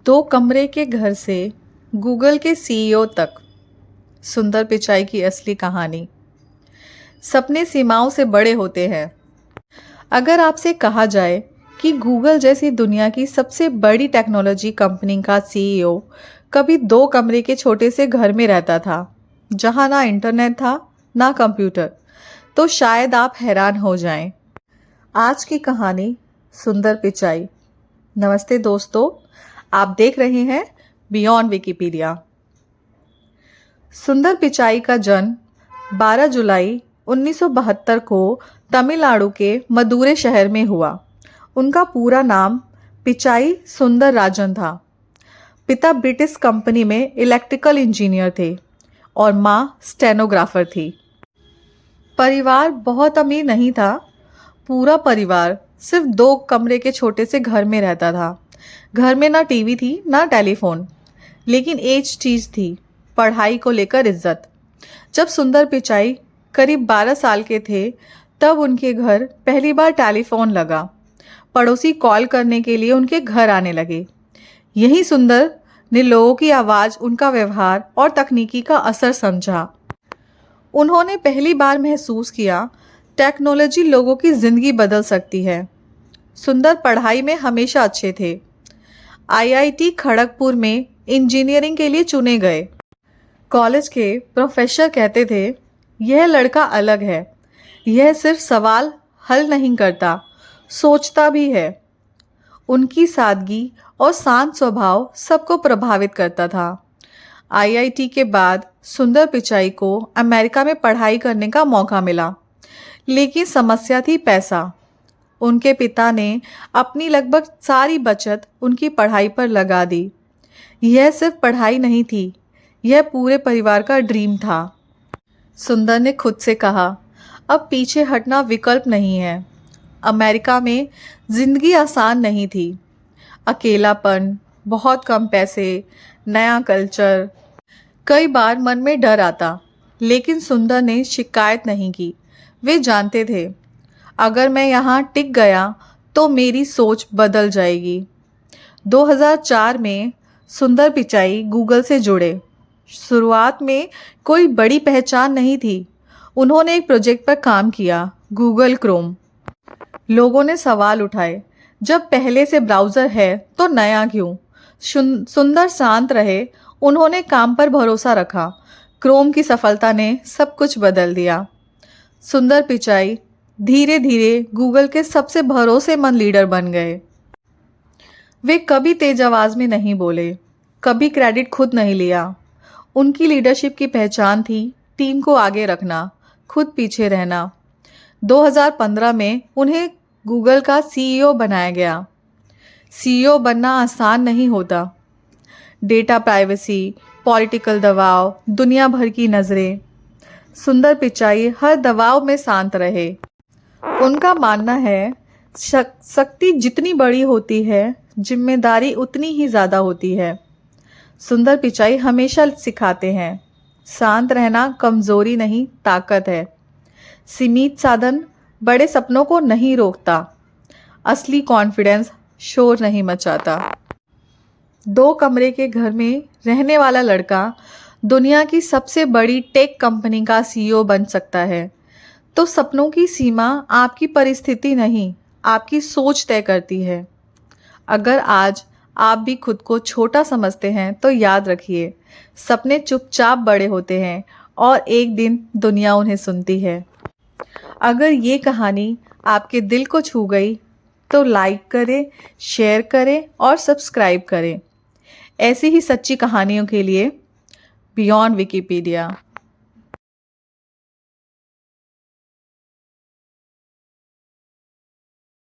दो कमरे के घर से गूगल के सीईओ तक, सुंदर पिचाई की असली कहानी। सपने सीमाओं से बड़े होते हैं। अगर आपसे कहा जाए कि गूगल जैसी दुनिया की सबसे बड़ी टेक्नोलॉजी कंपनी का सीईओ कभी दो कमरे के छोटे से घर में रहता था, जहां ना इंटरनेट था ना कंप्यूटर, तो शायद आप हैरान हो जाएं। आज की कहानी सुंदर पिचाई। नमस्ते दोस्तों, आप देख रहे हैं बियॉन्ड विकिपीडिया। सुंदर पिचाई का जन्म 12 जुलाई 1972 को तमिलनाडु के मदुरै शहर में हुआ। उनका पूरा नाम पिचाई सुंदर राजन था। पिता ब्रिटिश कंपनी में इलेक्ट्रिकल इंजीनियर थे और माँ स्टेनोग्राफर थी। परिवार बहुत अमीर नहीं था। पूरा परिवार सिर्फ दो कमरे के छोटे से घर में रहता था। घर में ना टीवी थी ना टेलीफोन, लेकिन एक चीज़ थी, पढ़ाई को लेकर इज्जत। जब सुंदर पिचाई करीब 12 साल के थे, तब उनके घर पहली बार टेलीफोन लगा। पड़ोसी कॉल करने के लिए उनके घर आने लगे। यही सुंदर ने लोगों की आवाज़, उनका व्यवहार और तकनीकी का असर समझा। उन्होंने पहली बार महसूस किया, टेक्नोलॉजी लोगों की ज़िंदगी बदल सकती है। सुंदर पढ़ाई में हमेशा अच्छे थे। आईआईटी खड़गपुर में इंजीनियरिंग के लिए चुने गए। कॉलेज के प्रोफेसर कहते थे, यह लड़का अलग है। यह सिर्फ सवाल हल नहीं करता, सोचता भी है। उनकी सादगी और शांत स्वभाव सबको प्रभावित करता था। आईआईटी के बाद सुंदर पिचाई को अमेरिका में पढ़ाई करने का मौका मिला, लेकिन समस्या थी पैसा। उनके पिता ने अपनी लगभग सारी बचत उनकी पढ़ाई पर लगा दी। यह सिर्फ पढ़ाई नहीं थी, यह पूरे परिवार का ड्रीम था। सुंदर ने खुद से कहा, अब पीछे हटना विकल्प नहीं है। अमेरिका में ज़िंदगी आसान नहीं थी। अकेलापन, बहुत कम पैसे, नया कल्चर। कई बार मन में डर आता, लेकिन सुंदर ने शिकायत नहीं की। वे जानते थे, अगर मैं यहाँ टिक गया तो मेरी सोच बदल जाएगी। 2004 में सुंदर पिचाई गूगल से जुड़े। शुरुआत में कोई बड़ी पहचान नहीं थी। उन्होंने एक प्रोजेक्ट पर काम किया, गूगल क्रोम। लोगों ने सवाल उठाए, जब पहले से ब्राउज़र है तो नया क्यों? सुंदर शांत रहे। उन्होंने काम पर भरोसा रखा। क्रोम की सफलता ने सब कुछ बदल दिया। सुंदर पिचाई धीरे धीरे गूगल के सबसे भरोसेमंद लीडर बन गए। वे कभी तेज आवाज़ में नहीं बोले, कभी क्रेडिट खुद नहीं लिया। उनकी लीडरशिप की पहचान थी टीम को आगे रखना, खुद पीछे रहना। 2015 में उन्हें गूगल का सीईओ बनाया गया। सीईओ बनना आसान नहीं होता। डेटा प्राइवेसी, पॉलिटिकल दबाव, दुनिया भर की नज़रें। सुंदर पिचाई हर दबाव में शांत रहे। उनका मानना है, शक्ति जितनी बड़ी होती है, जिम्मेदारी उतनी ही ज़्यादा होती है। सुंदर पिचाई हमेशा सिखाते हैं, शांत रहना कमज़ोरी नहीं, ताकत है। सीमित साधन बड़े सपनों को नहीं रोकता। असली कॉन्फिडेंस शोर नहीं मचाता। दो कमरे के घर में रहने वाला लड़का दुनिया की सबसे बड़ी टेक कंपनी का सीईओ बन सकता है। तो सपनों की सीमा आपकी परिस्थिति नहीं, आपकी सोच तय करती है। अगर आज आप भी खुद को छोटा समझते हैं, तो याद रखिए, सपने चुपचाप बड़े होते हैं और एक दिन दुनिया उन्हें सुनती है। अगर ये कहानी आपके दिल को छू गई, तो लाइक करें, शेयर करें और सब्सक्राइब करें। ऐसी ही सच्ची कहानियों के लिए बियॉन्ड विकिपीडिया।